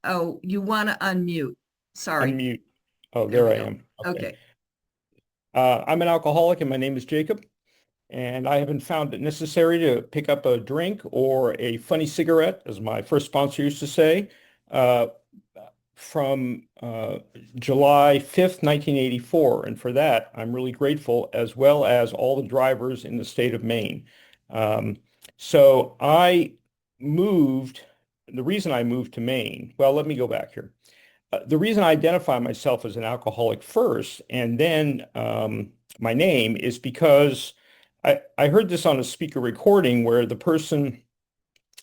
Oh, you want to unmute. Sorry. Unmute. Oh, There there we I go. am. Okay. Okay. I'm an alcoholic and my name is Jacob. And I haven't found it necessary to pick up a drink or a funny cigarette, as my first sponsor used to say, uh, from July 5th, 1984. And for that, I'm really grateful, as well as all the drivers in the state of Maine. Um, so I moved, the reason I moved to Maine, well, let me go back here. The reason I identify myself as an alcoholic first and then my name is because I heard this on a speaker recording where the person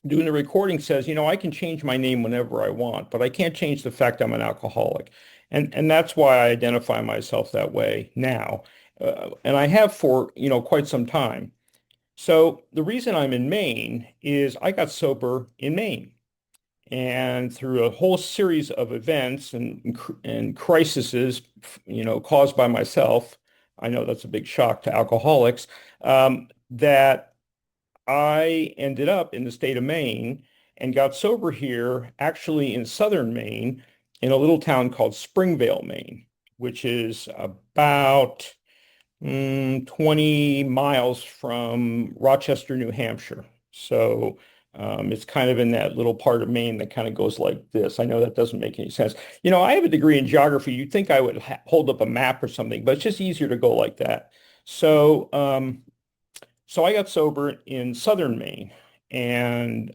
doing the recording says, I can change my name whenever I want, but I can't change the fact I'm an alcoholic. And that's why I identify myself that way now. And I have for, quite some time. So the reason I'm in Maine is I got sober in Maine. And through a whole series of events and crises, caused by myself, I know that's a big shock to alcoholics, that I ended up in the state of Maine and got sober here, actually in southern Maine, in a little town called Springvale, Maine, which is about 20 miles from Rochester, New Hampshire. So it's kind of in that little part of Maine that kind of goes like this. I know that doesn't make any sense. I have a degree in geography. You'd think I would hold up a map or something, but it's just easier to go like that. So I got sober in southern Maine, and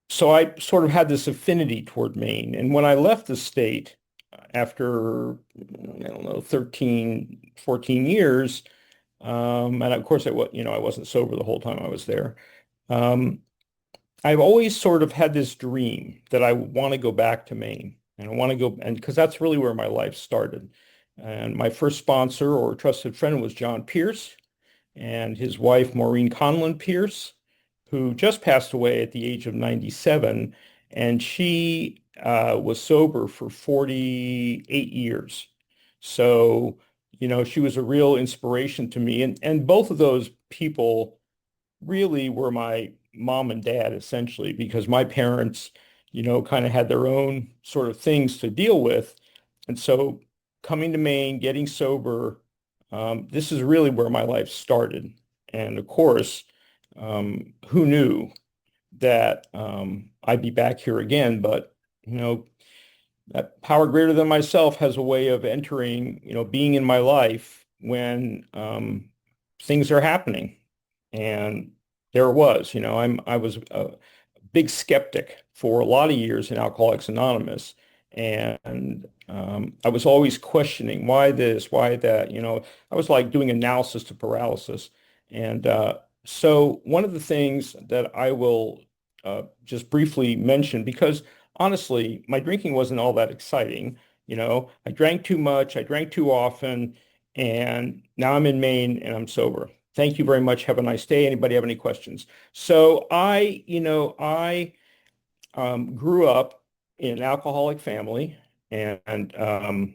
so I sort of had this affinity toward Maine. And when I left the state after, I don't know, 13, 14 years, and of course I wasn't sober the whole time I was there. Um, I've always sort of had this dream that I want to go back to Maine. And I want to go, and because that's really where my life started. And my first sponsor or trusted friend was John Pierce and his wife, Maureen Conlon Pierce, who just passed away at the age of 97. And she was sober for 48 years. So, she was a real inspiration to me. And both of those people really were my mom and dad, essentially, because my parents, kind of had their own sort of things to deal with. And so coming to Maine, getting sober, this is really where my life started. And of course, who knew that I'd be back here again? But, that power greater than myself has a way of entering, being in my life when things are happening. And there it was, I was a big skeptic for a lot of years in Alcoholics Anonymous. And I was always questioning why this, why that, I was like doing analysis to paralysis. And so one of the things that I will just briefly mention, because honestly, my drinking wasn't all that exciting. I drank too much, I drank too often, and now I'm in Maine and I'm sober. Thank you very much. Have a nice day. Anybody have any questions? So I grew up in an alcoholic family, and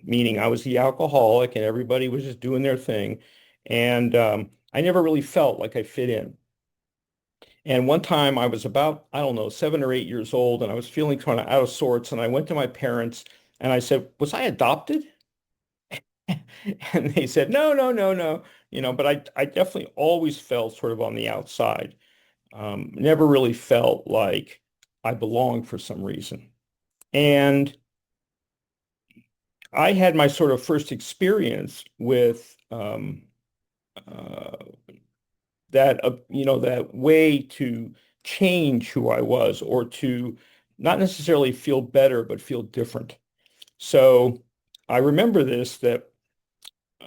meaning I was the alcoholic and everybody was just doing their thing. And I never really felt like I fit in. And one time I was about, I don't know, 7 or 8 years old, and I was feeling kind of out of sorts. And I went to my parents and I said, "Was I adopted?" And they said, "No, no, no, no." But I definitely always felt sort of on the outside. Never really felt like I belonged for some reason. And I had my sort of first experience with uh, that way to change who I was or to not necessarily feel better, but feel different. So I remember this that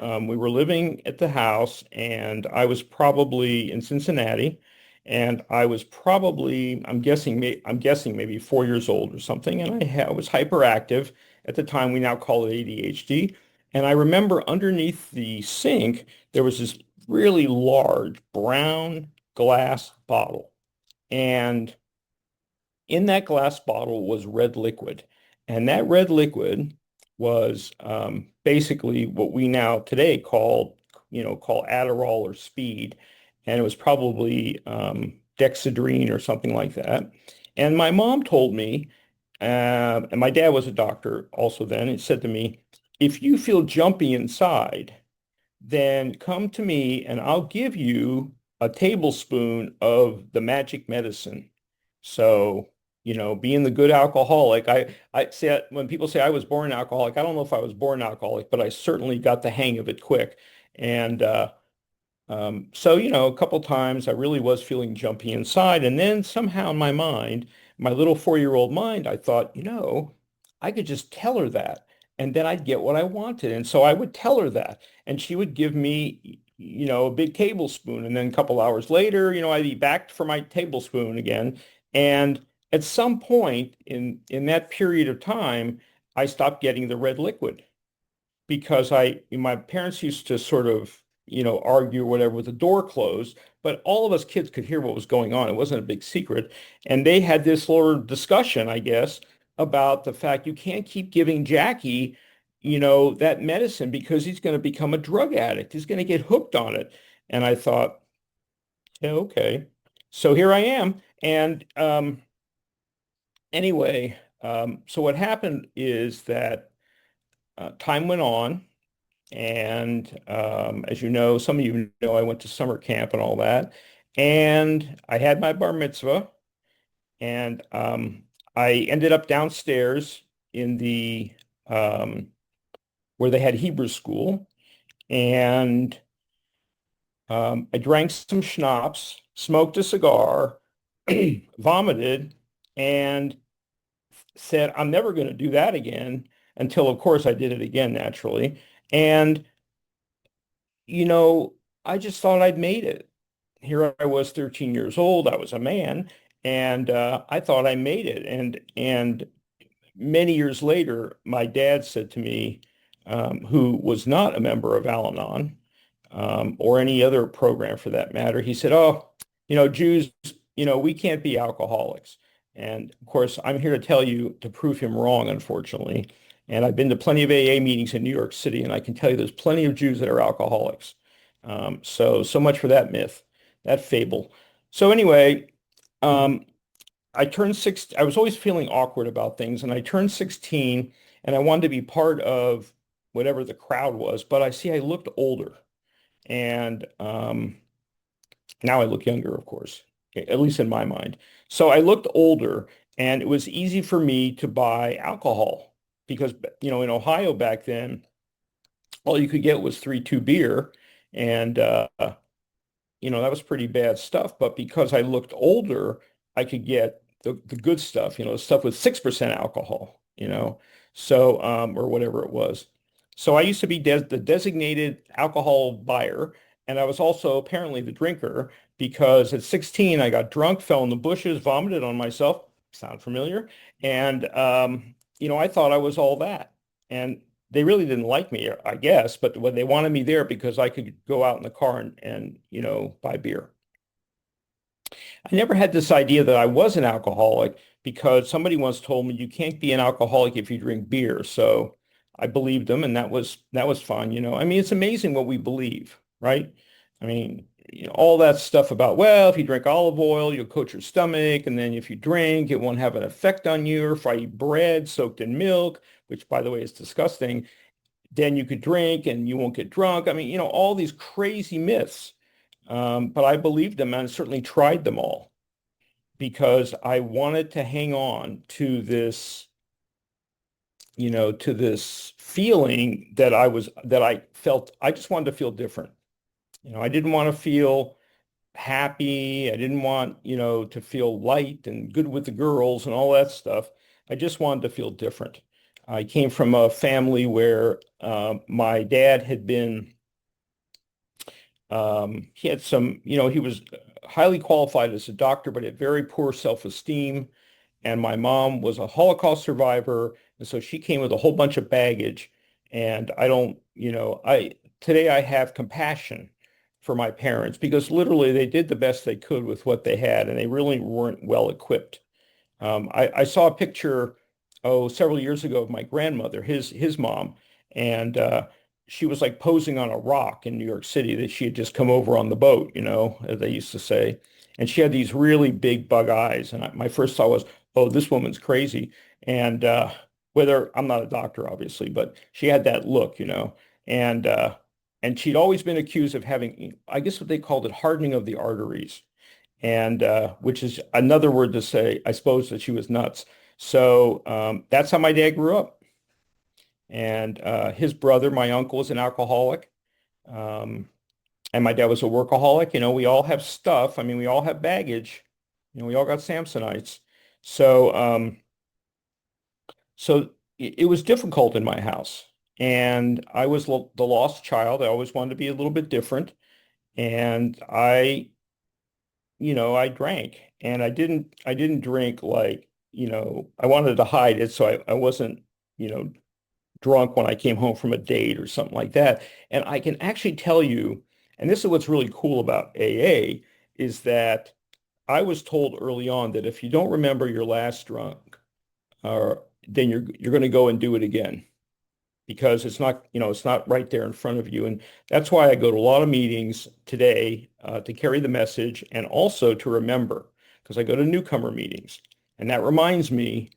we were living at the house and I was probably in Cincinnati and I was probably, I'm guessing maybe 4 years old or something. And I was hyperactive at the time. We now call it ADHD. And I remember underneath the sink, there was this really large brown glass bottle. And in that glass bottle was red liquid. And that red liquid was basically what we now today call Adderall or speed. And it was probably dexedrine or something like that. And my mom told me, and my dad was a doctor also then, and said to me, if you feel jumpy inside, then come to me and I'll give you a tablespoon of the magic medicine. So, being the good alcoholic, I say when people say I was born alcoholic, I don't know if I was born alcoholic, but I certainly got the hang of it quick. And so, a couple times I really was feeling jumpy inside. And then somehow in my mind, my little 4-year-old mind, I thought, I could just tell her that and then I'd get what I wanted. And so I would tell her that and she would give me, a big tablespoon. And then a couple hours later, I'd be back for my tablespoon again. And at some point in that period of time, I stopped getting the red liquid because my parents used to sort of, argue or whatever with the door closed, but all of us kids could hear what was going on. It wasn't a big secret. And they had this little discussion, I guess, about the fact you can't keep giving Jackie, that medicine because he's going to become a drug addict. He's going to get hooked on it. And I thought, yeah, okay. So here I am. And anyway, so what happened is that time went on. And as you know, some of you know, I went to summer camp and all that. And I had my bar mitzvah. And I ended up downstairs in the where they had Hebrew school. And I drank some schnapps, smoked a cigar, vomited, and said, I'm never going to do that again until, of course, I did it again, naturally. And you know, I just thought I'd made it. Here I was 13 years old. I was a man, and I thought I made it. And many years later, my dad said to me, who was not a member of Al-Anon or any other program for that matter, he said, "Oh, Jews, we can't be alcoholics." And of course, I'm here to tell you to prove him wrong, unfortunately. And I've been to plenty of AA meetings in New York City, and I can tell you there's plenty of Jews that are alcoholics. So much for that myth, that fable. So anyway, um, I turned six. I was always feeling awkward about things, and I turned 16, and I wanted to be part of whatever the crowd was. But I looked older, and now I look younger, of course, at least in my mind. So I looked older, and it was easy for me to buy alcohol because, in Ohio back then, all you could get was 3-2 beer, and that was pretty bad stuff. But because I looked older, I could get the good stuff, the stuff with 6% alcohol, or whatever it was. So I used to be the designated alcohol buyer, and I was also apparently the drinker because at 16 I got drunk, fell in the bushes, vomited on myself. Sound familiar? And I thought I was all that. And they really didn't like me, I guess, but when they wanted me there because I could go out in the car and buy beer. I never had this idea that I was an alcoholic because somebody once told me you can't be an alcoholic if you drink beer. So I believed them, and that was fun. I mean, it's amazing what we believe, right? I mean, all that stuff about, well, if you drink olive oil, you'll coat your stomach, and then if you drink, it won't have an effect on you. Or if I eat bread soaked in milk, which by the way is disgusting, then you could drink and you won't get drunk. I mean, all these crazy myths. But I believed them and certainly tried them all because I wanted to hang on to this feeling that I felt. I just wanted to feel different. I didn't want to feel happy. I didn't want, to feel light and good with the girls and all that stuff. I just wanted to feel different. I came from a family where my dad had been he had some, he was highly qualified as a doctor, but had very poor self-esteem. And my mom was a Holocaust survivor. And so she came with a whole bunch of baggage. And I don't, today I have compassion for my parents because literally they did the best they could with what they had, and they really weren't well equipped. I saw a picture, several years ago of my grandmother, his mom, and she was like posing on a rock in New York City that she had just come over on the boat, as they used to say. And she had these really big bug eyes. And my first thought was, oh, this woman's crazy. And whether I'm not a doctor, obviously, but she had that look, and and she'd always been accused of having, I guess what they called it, hardening of the arteries, and which is another word to say, I suppose, that she was nuts. So that's how my dad grew up. And his brother, my uncle, is an alcoholic. Um, and my dad was a workaholic. We all have stuff. I mean, we all have baggage. We all got Samsonites. So, so it was difficult in my house. And I was the lost child. I always wanted to be a little bit different. And I drank. And I didn't drink like, I wanted to hide it so I wasn't, you know, drunk when I came home from a date or something like that. And I can actually tell you, and this is what's really cool about AA, is that I was told early on that if you don't remember your last drunk, then you're going to go and do it again because it's not right there in front of you. And that's why I go to a lot of meetings today to carry the message and also to remember because I go to newcomer meetings. And that reminds me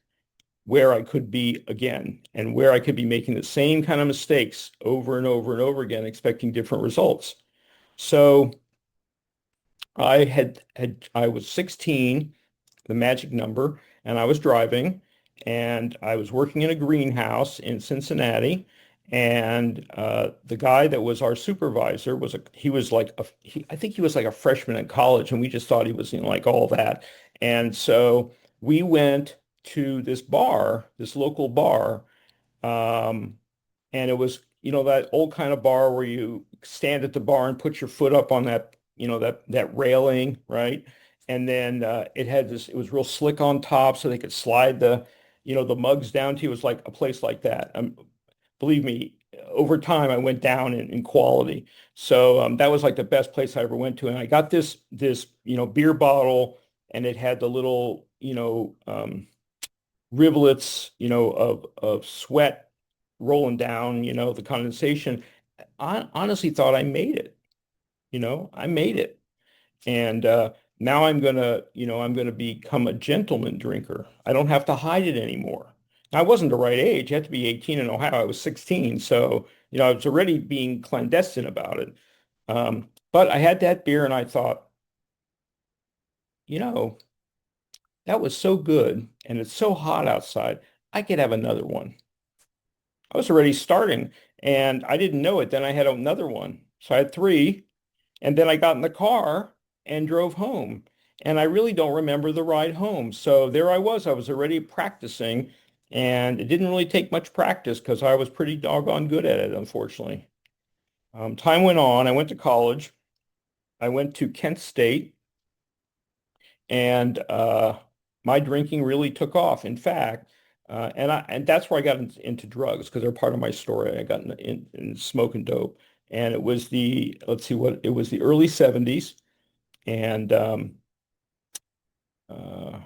where I could be again and where I could be making the same kind of mistakes over and over and over again, expecting different results. So I was 16, the magic number, and I was driving and I was working in a greenhouse in Cincinnati. And the guy that was our supervisor he was like I think he was like a freshman in college, and we just thought he was like all that. And so we went to this bar, this local bar, um, and it was, that old kind of bar where you stand at the bar and put your foot up on that, that railing, right? And then it was real slick on top so they could slide the mugs down to you. It was like a place like that. Believe me, over time I went down in quality. So that was like the best place I ever went to. And I got this beer bottle, and it had the little, rivulets, of sweat rolling down, the condensation. I honestly thought I made it, I made it. And now I'm gonna become a gentleman drinker. I don't have to hide it anymore. I wasn't the right age. You had to be 18 in Ohio. I was 16. So, I was already being clandestine about it. But I had that beer and I thought, you know, that was so good and it's so hot outside. I could have another one. I was already starting and I didn't know it. Then I had another one. So I had three. And then I got in the car and drove home. And I really don't remember the ride home. So there I was already practicing. And it didn't really take much practice because I was pretty doggone good at it, unfortunately. Time went on. I went to college. I went to Kent State. And my drinking really took off. In fact, and that's where I got into drugs because they're part of my story. I got in smoking dope, and it was let's see what it was, the early 70s, and uh,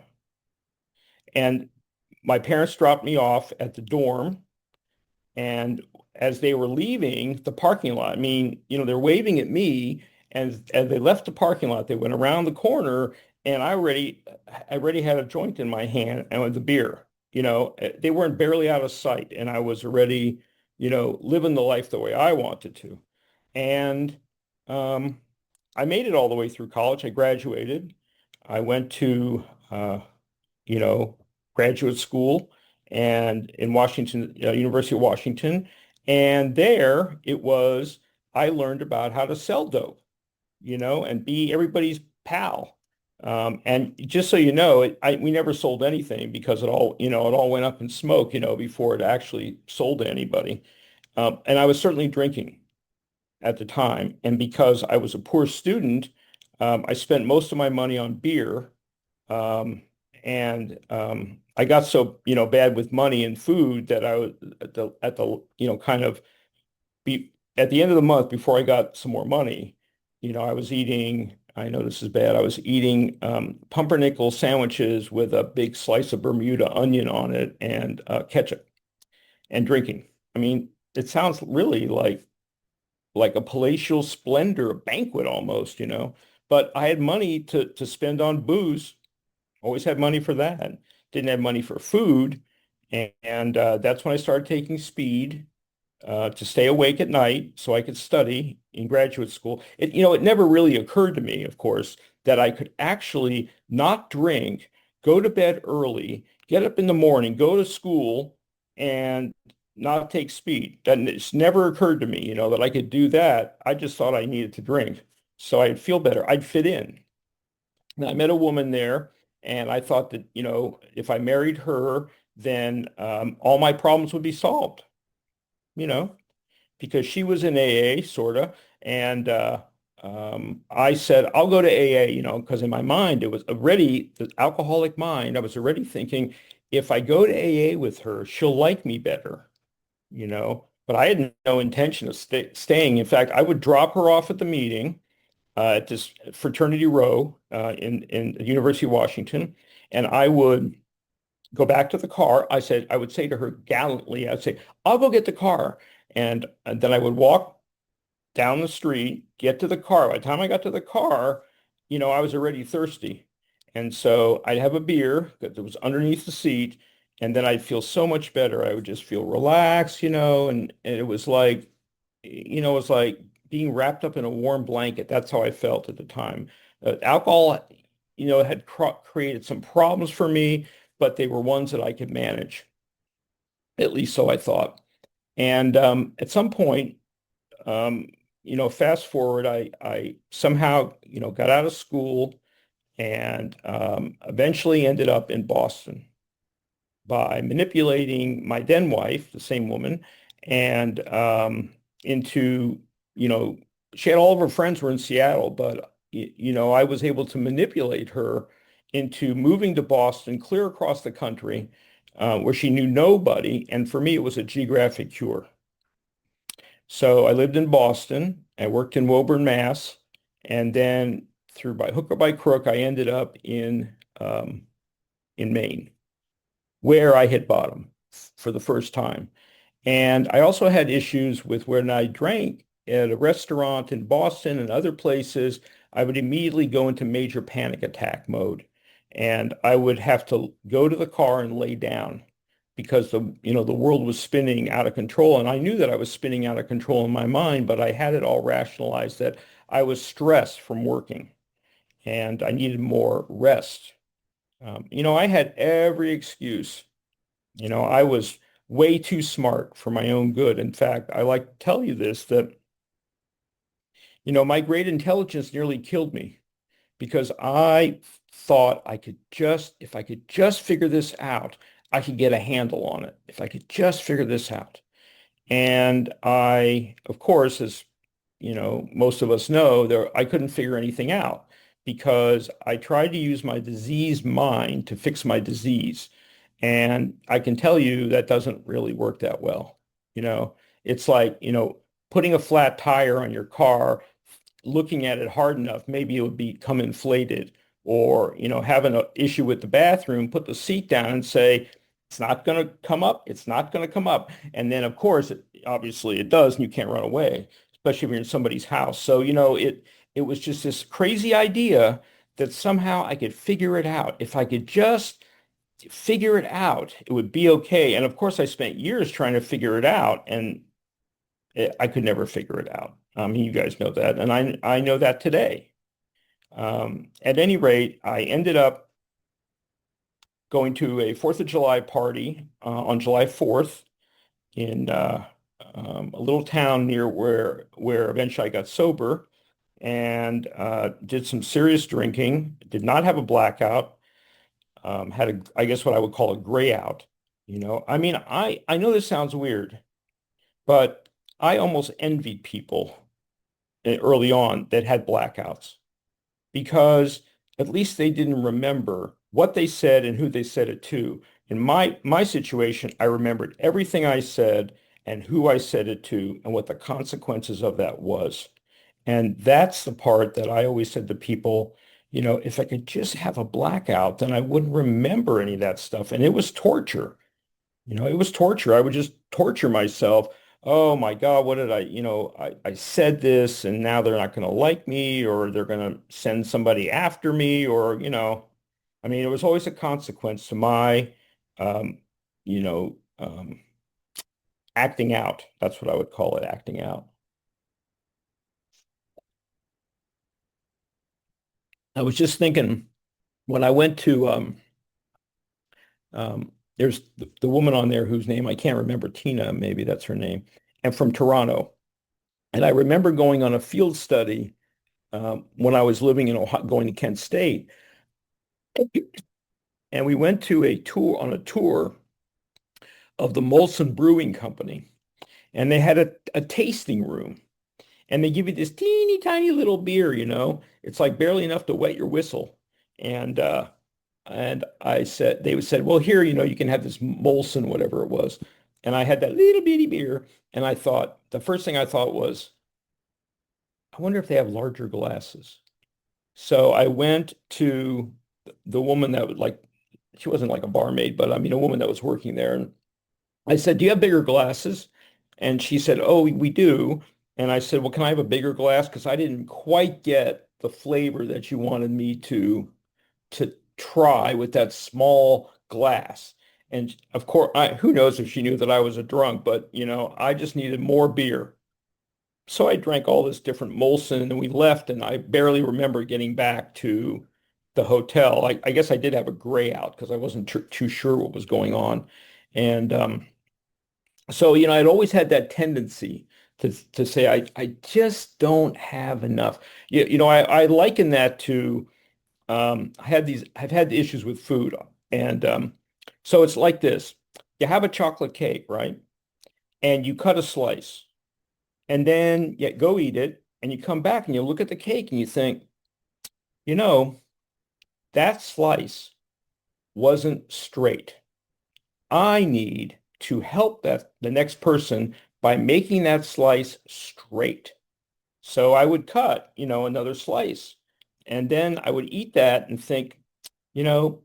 and my parents dropped me off at the dorm. And as they were leaving the parking lot, I mean, they're waving at me, and as they left the parking lot, they went around the corner, and I already had a joint in my hand and with the beer. They weren't barely out of sight, and I was already, living the life the way I wanted to. And um, I made it all the way through college. I graduated. I went to you know, graduate school and in Washington, University of Washington. And there it was, I learned about how to sell dope, and be everybody's pal. And just so you know, we never sold anything because it all went up in smoke, before it actually sold to anybody. And I was certainly drinking at the time. And because I was a poor student, I spent most of my money on beer. Um, and I got so, bad with money and food that I was at the kind of at the end of the month before I got some more money, I was eating, I know this is bad, I was eating pumpernickel sandwiches with a big slice of Bermuda onion on it and ketchup and drinking. I mean, it sounds really like a palatial splendor, a banquet almost, but I had money to spend on booze. Always had money for that. didn't have money for food. And that's when I started taking speed to stay awake at night so I could study in graduate school. It never really occurred to me, of course, that I could actually not drink, go to bed early, get up in the morning, go to school, and not take speed. It's never occurred to me, that I could do that. I just thought I needed to drink so I'd feel better. I'd fit in. And I met a woman there, and I thought that, if I married her, then all my problems would be solved, you know because she was in AA, sort of. And I said, I'll go to AA, because in my mind, it was already the alcoholic mind. I was already thinking, if I go to AA with her, she'll like me better, But I had no intention of staying. In fact, I would drop her off at the meeting at this fraternity row in the University of Washington, and I would go back to the car. I would say to her gallantly, I'd say, I'll go get the car. And then I would walk down the street, get to the car. By the time I got to the car, I was already thirsty. And so I'd have a beer that was underneath the seat, and then I'd feel so much better. I would just feel relaxed, and it was like, it was like being wrapped up in a warm blanket. That's how I felt at the time. Alcohol, had created some problems for me, but they were ones that I could manage, at least so I thought. And at some point, fast forward, I somehow, got out of school and eventually ended up in Boston by manipulating my then wife, the same woman, and into, you know, she had all of her friends were in Seattle, but, I was able to manipulate her into moving to Boston, clear across the country, where she knew nobody. And for me, it was a geographic cure. So I lived in Boston. I worked in Woburn, Mass. And then through by hook or by crook, I ended up in Maine, where I hit bottom for the first time. And I also had issues with when I drank at a restaurant in Boston and other places, I would immediately go into major panic attack mode. And I would have to go to the car and lay down because the world was spinning out of control. And I knew that I was spinning out of control in my mind, but I had it all rationalized that I was stressed from working and I needed more rest. I had every excuse. I was way too smart for my own good. In fact, I like to tell you this, that, my great intelligence nearly killed me because I thought if I could just figure this out, I could get a handle on it. If I could just figure this out. And I, of course, as most of us know, I couldn't figure anything out because I tried to use my diseased mind to fix my disease. And I can tell you that doesn't really work that well. You know, it's like, putting a flat tire on your car, looking at it hard enough, maybe it would become inflated. Or, having an issue with the bathroom, put the seat down and say, it's not going to come up. It's not going to come up. And then, of course, obviously it does, and you can't run away, especially if you're in somebody's house. So, it was just this crazy idea that somehow I could figure it out. If I could just figure it out, it would be okay. And of course, I spent years trying to figure it out, and I could never figure it out. You guys know that, and I know that today. At any rate, I ended up going to a 4th of July party on July 4th in a little town near where eventually I got sober and did some serious drinking. Did not have a blackout. Had I guess what I would call a gray out. I mean, I know this sounds weird, but I almost envied people early on that had blackouts because at least they didn't remember what they said and who they said it to. In my situation, I remembered everything I said and who I said it to and what the consequences of that was. And that's the part that I always said to people, if I could just have a blackout, then I wouldn't remember any of that stuff. And it was torture. It was torture. I would just torture myself. Oh my God, what did I said this and now they're not going to like me or they're going to send somebody after me or, I mean, it was always a consequence to my, um, you know, acting out. That's what I would call it, acting out. I was just thinking when I went to, there's the woman on there whose name I can't remember, Tina, maybe that's her name, and from Toronto. And I remember going on a field study when I was living in Ohio, going to Kent State, and we went to a tour on a tour of the Molson Brewing Company, and they had a tasting room, and they give you this teeny tiny little beer, it's like barely enough to wet your whistle, and I said they said, well, here, you can have this Molson, whatever it was, and I had that little bitty beer, and I thought the first thing I thought was, I wonder if they have larger glasses. So I went to the woman that would like, she wasn't like a barmaid, but I mean, a woman that was working there. And I said, do you have bigger glasses? And she said, oh, we do. And I said, well, can I have a bigger glass? Because I didn't quite get the flavor that you wanted me to try with that small glass. And of course, who knows if she knew that I was a drunk, but I just needed more beer. So I drank all this different Molson and then we left and I barely remember getting back to the hotel. I guess I did have a gray out because I wasn't too sure what was going on. And so, I'd always had that tendency to say, I just don't have enough. I liken that to, I've had issues with food. And so it's like this. You have a chocolate cake, right? And you cut a slice. And then you go eat it, and you come back and you look at the cake and you think, you know, that slice wasn't straight. I need to help the next person by making that slice straight. So I would cut, another slice. And then I would eat that and think, you know,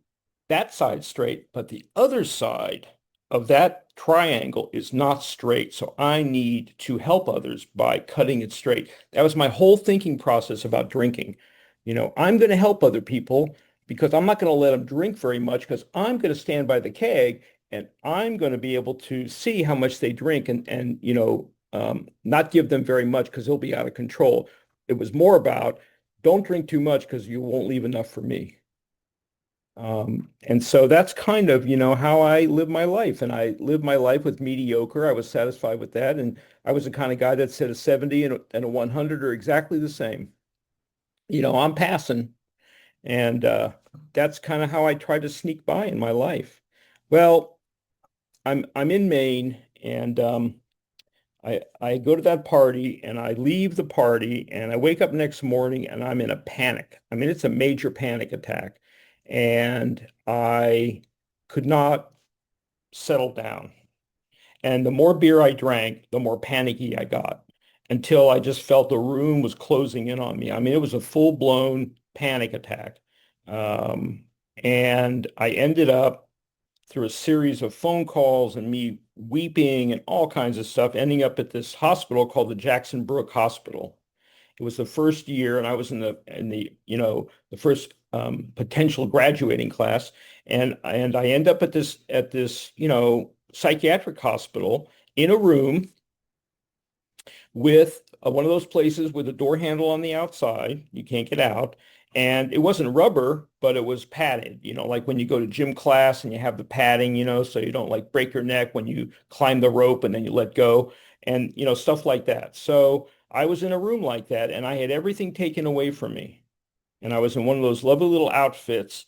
that side's straight, but the other side of that triangle is not straight. So I need to help others by cutting it straight. That was my whole thinking process about drinking. I'm going to help other people because I'm not going to let them drink very much because I'm going to stand by the keg and I'm going to be able to see how much they drink and not give them very much because they'll be out of control. It was more about don't drink too much because you won't leave enough for me. And so that's kind of, how I live my life. And I lived my life with mediocre. I was satisfied with that. And I was the kind of guy that said a 70 and a 100 are exactly the same. I'm passing. And that's kind of how I try to sneak by in my life. Well, I'm in Maine and I go to that party and I leave the party and I wake up next morning and I'm in a panic. I mean, it's a major panic attack. And I could not settle down. And the more beer I drank, the more panicky I got until I just felt the room was closing in on me. I mean, it was a full-blown panic attack. Um, and I ended up through a series of phone calls and me weeping and all kinds of stuff, ending up at this hospital called the Jackson Brook Hospital. It was the first year, and I was in the the first potential graduating class, and I end up at this psychiatric hospital in a room with one of those places with a door handle on the outside. You can't get out. And it wasn't rubber, but it was padded, like when you go to gym class and you have the padding, so you don't like break your neck when you climb the rope and then you let go and, stuff like that. So I was in a room like that and I had everything taken away from me. And I was in one of those lovely little outfits,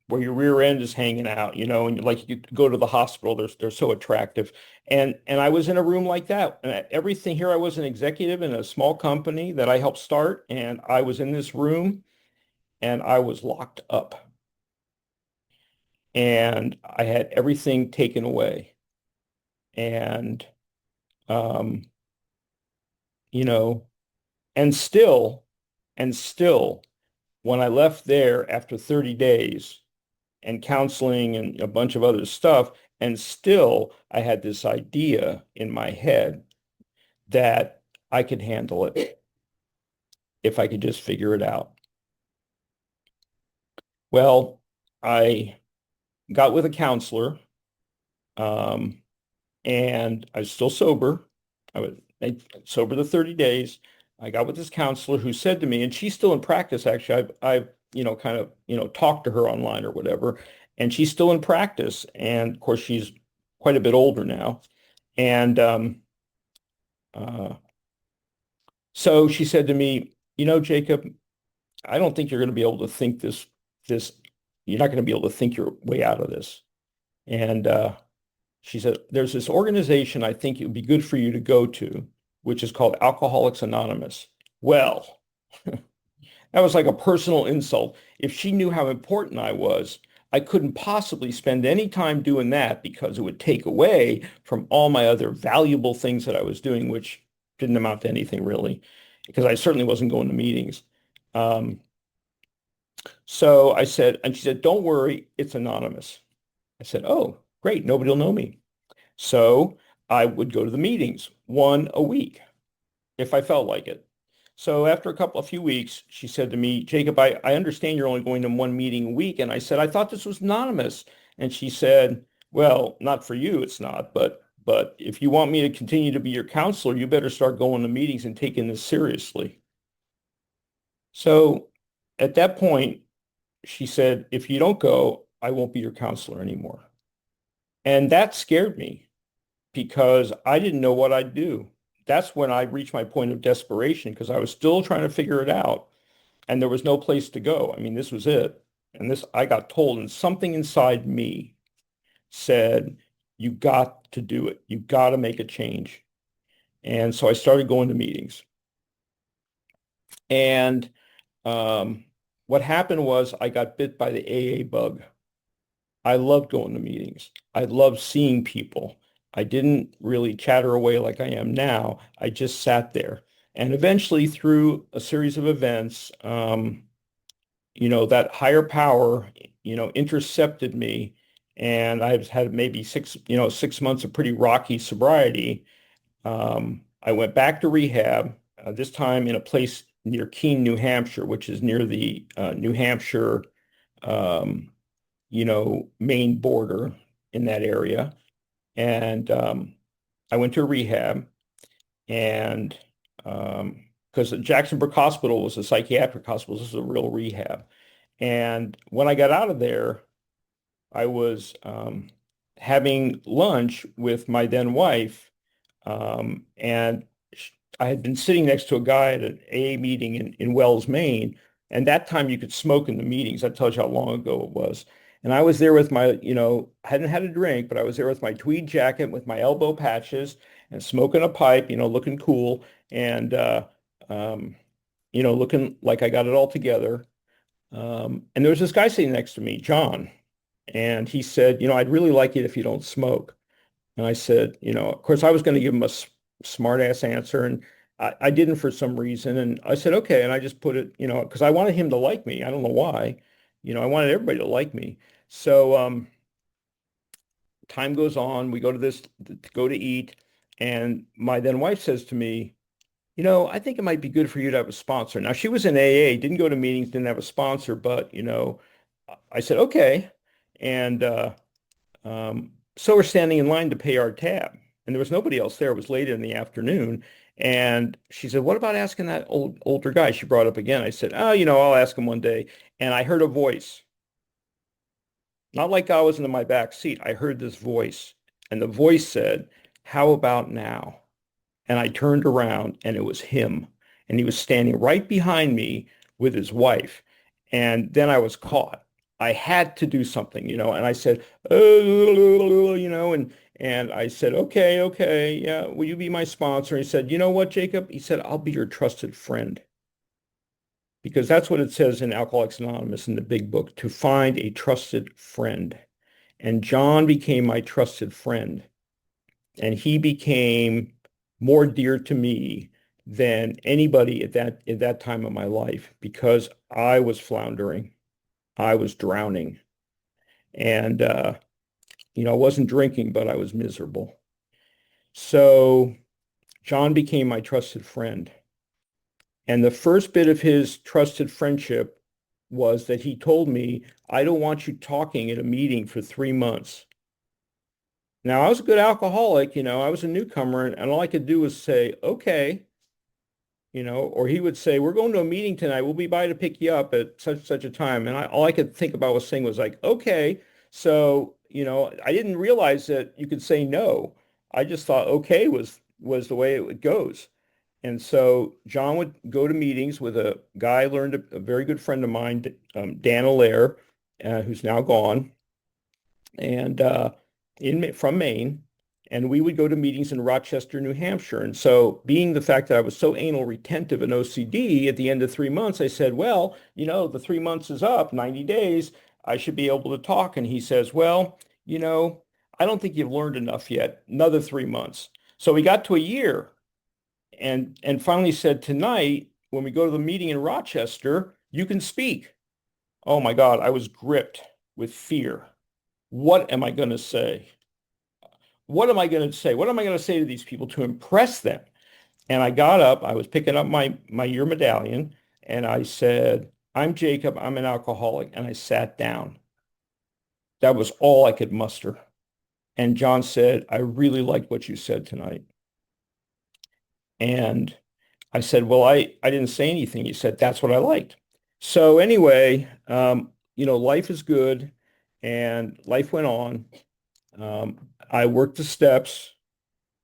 where your rear end is hanging out, and like you go to the hospital, they're so attractive. And I was in a room like that. And everything here, I was an executive in a small company that I helped start, and I was in this room and I was locked up. And I had everything taken away. And um, you know, and still, and still, when I left there after 30 days, and counseling and a bunch of other stuff. And still, I had this idea in my head that I could handle it if I could just figure it out. Well, I got with a counselor, um, and I was still sober. Sober the 30 days. I got with this counselor who said to me, and she's still in practice, actually. I've kind of, talked to her online or whatever, and she's still in practice. And of course, she's quite a bit older now. And uh, so she said to me, Jacob, I don't think you're going to be able to this, you're not going to be able to think your way out of this. And she said, there's this organization I think it would be good for you to go to, which is called Alcoholics Anonymous. Well, that was like a personal insult. If she knew how important I was, I couldn't possibly spend any time doing that because it would take away from all my other valuable things that I was doing, which didn't amount to anything really, because I certainly wasn't going to meetings. Um, so I said, and she said, don't worry, it's anonymous. I said, oh, great, nobody will know me. So I would go to the meetings, one a week, if I felt like it. So after a few weeks, she said to me, Jacob, I understand you're only going to one meeting a week. And I said, I thought this was anonymous. And she said, well, not for you, it's not, but if you want me to continue to be your counselor, you better start going to meetings and taking this seriously. So at that point, she said, if you don't go, I won't be your counselor anymore. And that scared me because I didn't know what I'd do. That's when I reached my point of desperation because I was still trying to figure it out and there was no place to go. I mean, this was it. And this, I got told, and something inside me said, you got to do it. You got to make a change. And so I started going to meetings. And what happened was I got bit by the AA bug. I loved going to meetings. I loved seeing people. I didn't really chatter away like I am now. I just sat there. And eventually, through a series of events, that higher power, intercepted me. And I've had maybe 6 months of pretty rocky sobriety. I went back to rehab, this time in a place near Keene, New Hampshire, which is near the New Hampshire um, Maine border in that area. And I went to a rehab and because Jacksonburg Hospital was a psychiatric hospital, this was a real rehab. And when I got out of there, I was having lunch with my then wife, and I had been sitting next to a guy at an AA meeting in Wells, Maine, and that time you could smoke in the meetings. That tells you how long ago it was. And I was there with my, I hadn't had a drink, but I was there with my tweed jacket with my elbow patches and smoking a pipe, looking cool and, um, looking like I got it all together. And there was this guy sitting next to me, John, and he said, I'd really like it if you don't smoke. And I said, of course, I was going to give him a smart ass answer, and I didn't for some reason. And I said, okay. And I just put it, because I wanted him to like me. I don't know why. I wanted everybody to like me. So time goes on. We go to go to eat. And my then wife says to me, I think it might be good for you to have a sponsor. Now, she was in AA, didn't go to meetings, didn't have a sponsor, but, I said, okay. And so we're standing in line to pay our tab, and there was nobody else there. It was late in the afternoon. And she said, what about asking that older guy? She brought up again. I said, oh, I'll ask him one day. And I heard a voice, not like I was in my back seat. I heard this voice, and the voice said, how about now? And I turned around and it was him. And he was standing right behind me with his wife. And then I was caught. I had to do something, and I said, oh, and I said, okay, okay, yeah, will you be my sponsor? He said, you know what, Jacob? He said, I'll be your trusted friend. Because that's what it says in Alcoholics Anonymous in the big book, to find a trusted friend. And John became my trusted friend. And he became more dear to me than anybody at that time of my life because I was floundering. I was drowning. And I wasn't drinking, but I was miserable. So John became my trusted friend. And the first bit of his trusted friendship was that he told me, I don't want you talking at a meeting for 3 months. Now, I was a good alcoholic, I was a newcomer, and all I could do was say, okay, or he would say, we're going to a meeting tonight. We'll be by to pick you up at such a time. And all I could think about was saying was like, okay. So, I didn't realize that you could say no. I just thought okay was the way it goes. And so John would go to meetings with a guy I learned, a very good friend of mine, Dan Allaire, who's now gone, and from Maine, and we would go to meetings in Rochester, New Hampshire. And so, being the fact that I was so anal retentive and OCD, at the end of 3 months, I said, well, the 3 months is up, 90 days. I should be able to talk. And he says, well, I don't think you've learned enough yet. Another 3 months. So we got to a year, and finally said, tonight, when we go to the meeting in Rochester, you can speak. Oh my God, I was gripped with fear. What am I going to say? What am I going to say? What am I going to say to these people to impress them? And I got up, I was picking up my year medallion, and I said, I'm Jacob, I'm an alcoholic, and I sat down. That was all I could muster. And John said, I really liked what you said tonight. And I said, well, I didn't say anything. He said, that's what I liked. So anyway, life is good, and life went on. I worked the steps.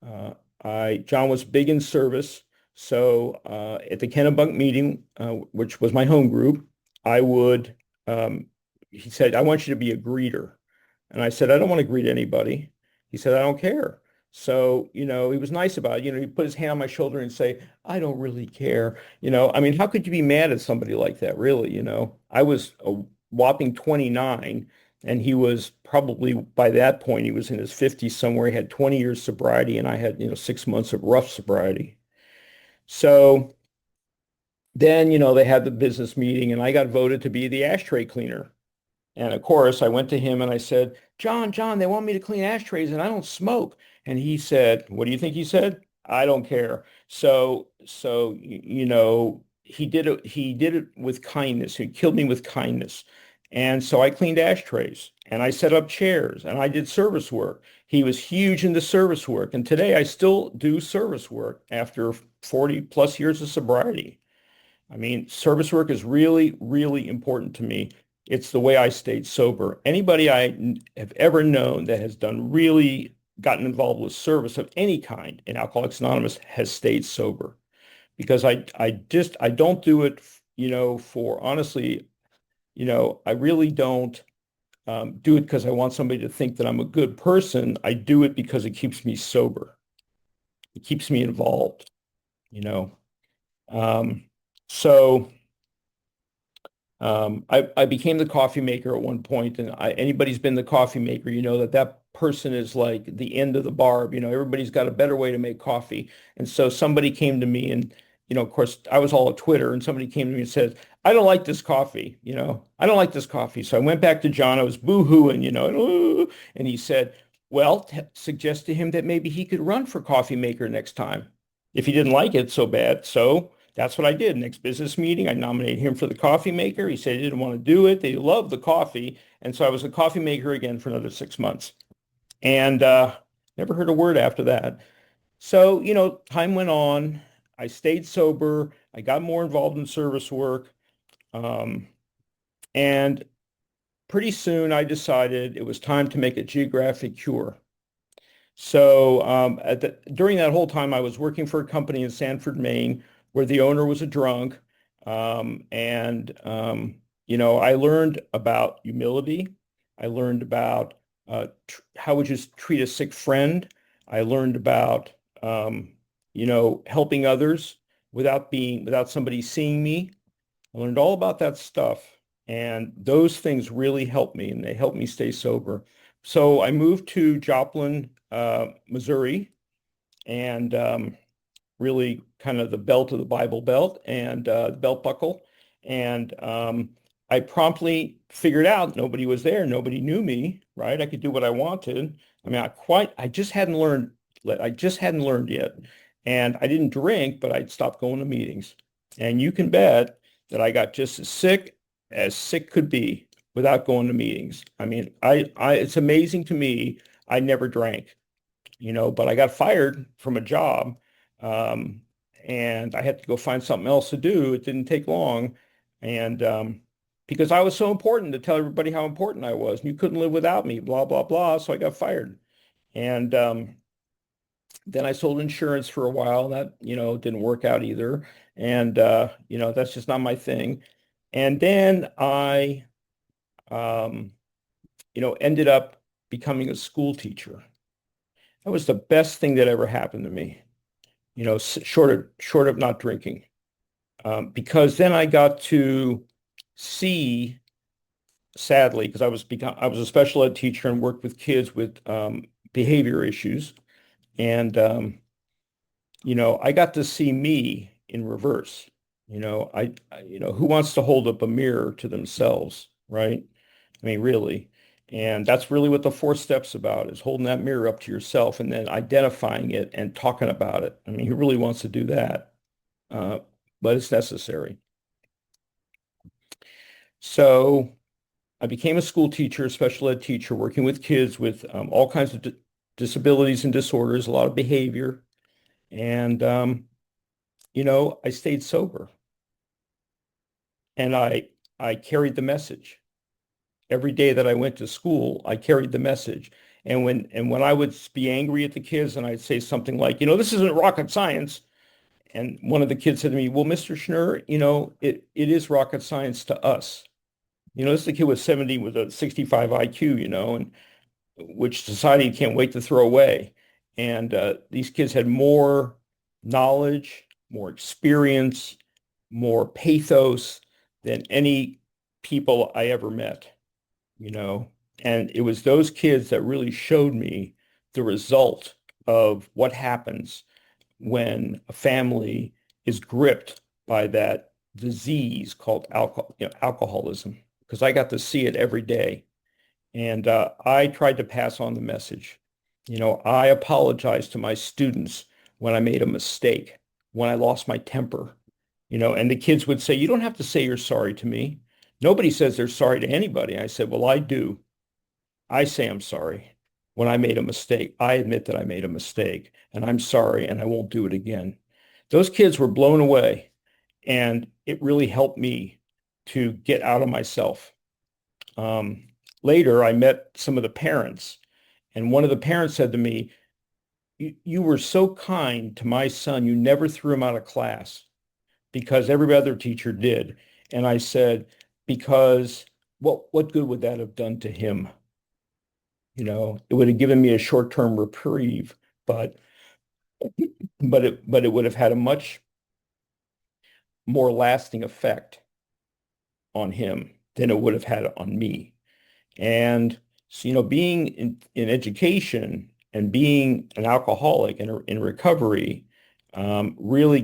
John was big in service. So at the Kennebunk meeting, which was my home group, I would, he said, I want you to be a greeter. And I said, I don't want to greet anybody. He said, I don't care. So, he was nice about it. He put his hand on my shoulder and say, I don't really care. I mean, how could you be mad at somebody like that, really? I was a whopping 29, and he was probably, by that point, he was in his 50s somewhere. He had 20 years sobriety, and I had, 6 months of rough sobriety. So then, they had the business meeting, and I got voted to be the ashtray cleaner. And of course, I went to him and I said, John, they want me to clean ashtrays and I don't smoke. And he said, what do you think he said? I don't care. So, he did it with kindness. He killed me with kindness. And so I cleaned ashtrays and I set up chairs and I did service work. He was huge into service work. And today I still do service work after 40 plus years of sobriety. I mean, service work is really, really important to me. It's the way I stayed sober. Anybody I have ever known that has really gotten involved with service of any kind in Alcoholics Anonymous has stayed sober, because I don't do it, for honestly, I really don't do it because I want somebody to think that I'm a good person. I do it because it keeps me sober. It keeps me involved, you know. So I became the coffee maker at one point, and anybody's been the coffee maker, that person is like the end of the barb. Everybody's got a better way to make coffee. And so somebody came to me, and of course, I was all at Twitter, and somebody came to me and said, I don't like this coffee, I don't like this coffee. So I went back to John. I was boo-hooing, and he said, well, suggest to him that maybe he could run for coffee maker next time if he didn't like it so bad. So that's what I did. Next business meeting, I nominated him for the coffee maker. He said he didn't want to do it. They loved the coffee. And so I was a coffee maker again for another 6 months. And never heard a word after that. So, time went on. I stayed sober. I got more involved in service work. And pretty soon I decided it was time to make a geographic cure. So during that whole time, I was working for a company in Sanford, Maine, where the owner was a drunk. I learned about humility. I learned about how would you treat a sick friend. I learned about, helping others without somebody seeing me. I learned all about that stuff. And those things really helped me, and they helped me stay sober. So I moved to Joplin, Missouri, and really kind of the belt of the Bible Belt and the belt buckle. And I promptly figured out nobody was there. Nobody knew me, right? I could do what I wanted. I mean, I just hadn't learned yet. And I didn't drink, but I'd stopped going to meetings. And you can bet that I got just as sick as sick could be without going to meetings. I mean, it's amazing to me. I never drank, but I got fired from a job, um, and I had to go find something else to do. It didn't take long, and because I was so important to tell everybody how important I was, and you couldn't live without me, blah blah blah. So I got fired, and then I sold insurance for a while. That, didn't work out either, and that's just not my thing. And then I um, ended up becoming a school teacher. That was the best thing that ever happened to me, short of not drinking. Because then I got to see, sadly, because I was a special ed teacher and worked with kids with behavior issues. And I got to see me in reverse. Who wants to hold up a mirror to themselves, right? I mean, really. And that's really what the four steps about is holding that mirror up to yourself and then identifying it and talking about it. I mean, who really wants to do that? Uh, but it's necessary. So I became a school teacher, a special ed teacher, working with kids with all kinds of disabilities and disorders, a lot of behavior. And, I stayed sober and I carried the message. Every day that I went to school, I carried the message. And when I would be angry at the kids and I'd say something like, this isn't rocket science. And one of the kids said to me, well, Mr. Schnurr, it is rocket science to us. This is a kid with 70 with a 65 IQ, and which society can't wait to throw away. And these kids had more knowledge, more experience, more pathos than any people I ever met, you know. And it was those kids that really showed me the result of what happens when a family is gripped by that disease called alcoholism, because I got to see it every day. And I tried to pass on the message. I apologized to my students when I made a mistake, when I lost my temper, and the kids would say, you don't have to say you're sorry to me. Nobody says they're sorry to anybody. I said, well, I do. I say I'm sorry when I made a mistake. I admit that I made a mistake and I'm sorry and I won't do it again. Those kids were blown away and it really helped me to get out of myself. Um, Later, I met some of the parents and one of the parents said to me, you were so kind to my son. You never threw him out of class because every other teacher did. And I said, because what good would that have done to him? It would have given me a short-term reprieve, but it would have had a much more lasting effect on him than it would have had on me. And so, being in education and being an alcoholic and in recovery really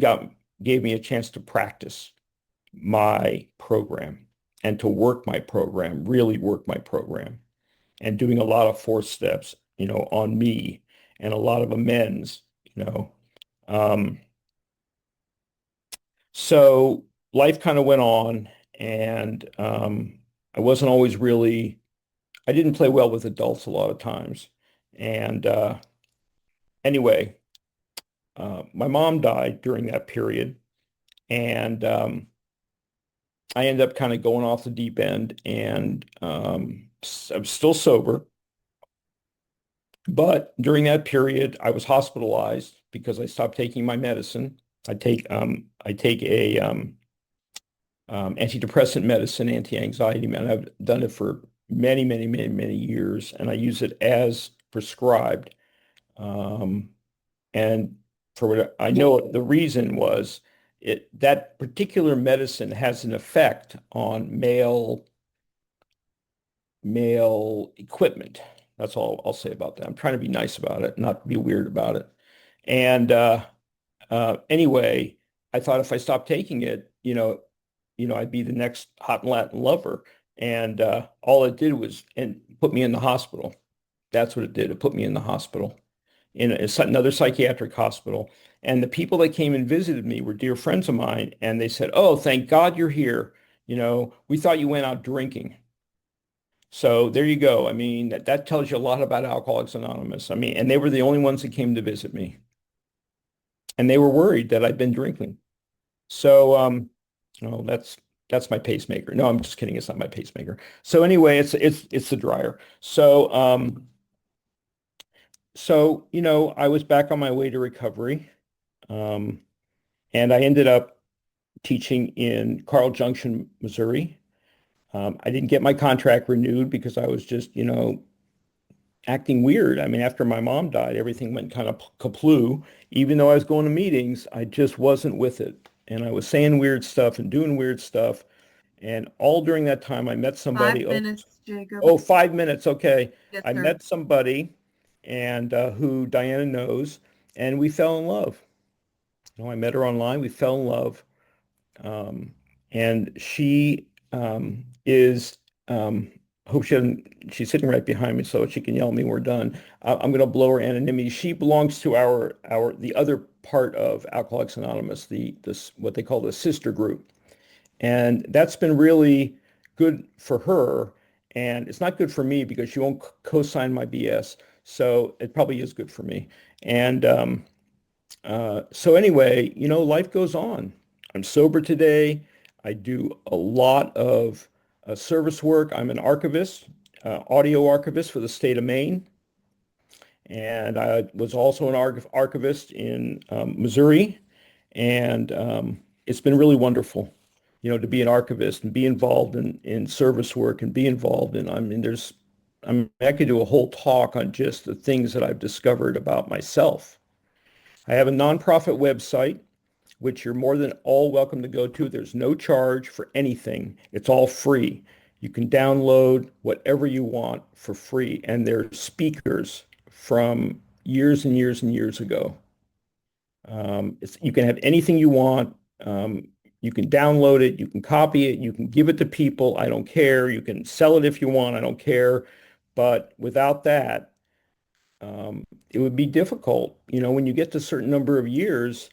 gave me a chance to practice my program and to work my program, really work my program, and doing a lot of fourth steps, on me and a lot of amends, you know. Um, so life kind of went on and I wasn't always really, I didn't play well with adults a lot of times. And anyway, my mom died during that period and I ended up kind of going off the deep end and I'm still sober. But during that period, I was hospitalized because I stopped taking my medicine. I take a antidepressant medicine, anti-anxiety medicine. I've done it for many, many, many, many years, and I use it as prescribed. Um, and for what I know, the reason was that particular medicine has an effect on male equipment. That's all I'll say about that. I'm trying to be nice about it, not be weird about it. And anyway, I thought if I stopped taking it, I'd be the next hot and Latin lover. And all it did was and put me in the hospital. That's what it did. It put me in the hospital, in another psychiatric hospital. And the people that came and visited me were dear friends of mine. And they said, "Oh, thank God you're here. We thought you went out drinking. So there you go. I mean, that tells you a lot about Alcoholics Anonymous. I mean, and they were the only ones that came to visit me. And they were worried that I'd been drinking. So, oh, that's my pacemaker. No, I'm just kidding. It's not my pacemaker. So anyway, it's the dryer. So I was back on my way to recovery, um, and I ended up teaching in Carl Junction, Missouri. I didn't get my contract renewed because I was just, acting weird. I mean, after my mom died, everything went kind of kaploo. Even though I was going to meetings, I just wasn't with it. And I was saying weird stuff and doing weird stuff. And all during that time, I met somebody. 5 minutes, Jacob. Oh, 5 minutes. Okay. Yes, I sir. met somebody and who Diana knows, and we fell in love. I met her online. We fell in love. Um, and she is, hope she doesn't, she's sitting right behind me so she can yell at me when we're done. I'm going to blow her anonymity. She belongs to the other part of Alcoholics Anonymous, what they call the sister group. And that's been really good for her. And it's not good for me because she won't co-sign my BS. So it probably is good for me. And so anyway, life goes on. I'm sober today. I do a lot of service work. I'm an archivist, audio archivist for the state of Maine. And I was also an archivist in Missouri. And it's been really wonderful, to be an archivist and be involved in service work and be involved in, I could do a whole talk on just the things that I've discovered about myself. I have a nonprofit website, which you're more than all welcome to go to. There's no charge for anything. It's all free. You can download whatever you want for free. And there's speakers from years and years and years ago. You can have anything you want. You can download it. You can copy it. You can give it to people. I don't care. You can sell it if you want. I don't care. But without that, it would be difficult. When you get to a certain number of years,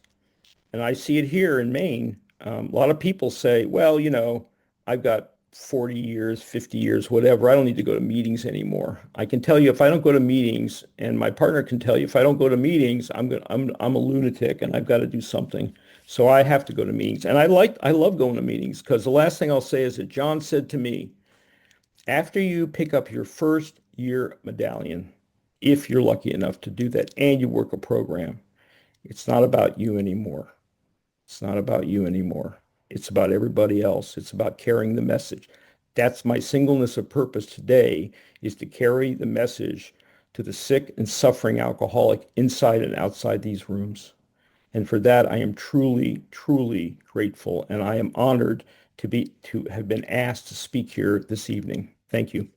and I see it here in Maine. A lot of people say, well, I've got 40 years, 50 years, whatever. I don't need to go to meetings anymore. I can tell you if I don't go to meetings, and my partner can tell you if I don't go to meetings, I'm a lunatic and I've got to do something. So I have to go to meetings. And I love going to meetings because the last thing I'll say is that John said to me, after you pick up your first year medallion, if you're lucky enough to do that and you work a program, it's not about you anymore. It's not about you anymore. It's about everybody else. It's about carrying the message. That's my singleness of purpose today, is to carry the message to the sick and suffering alcoholic inside and outside these rooms. And for that, I am truly, truly grateful. And I am honored to have been asked to speak here this evening. Thank you.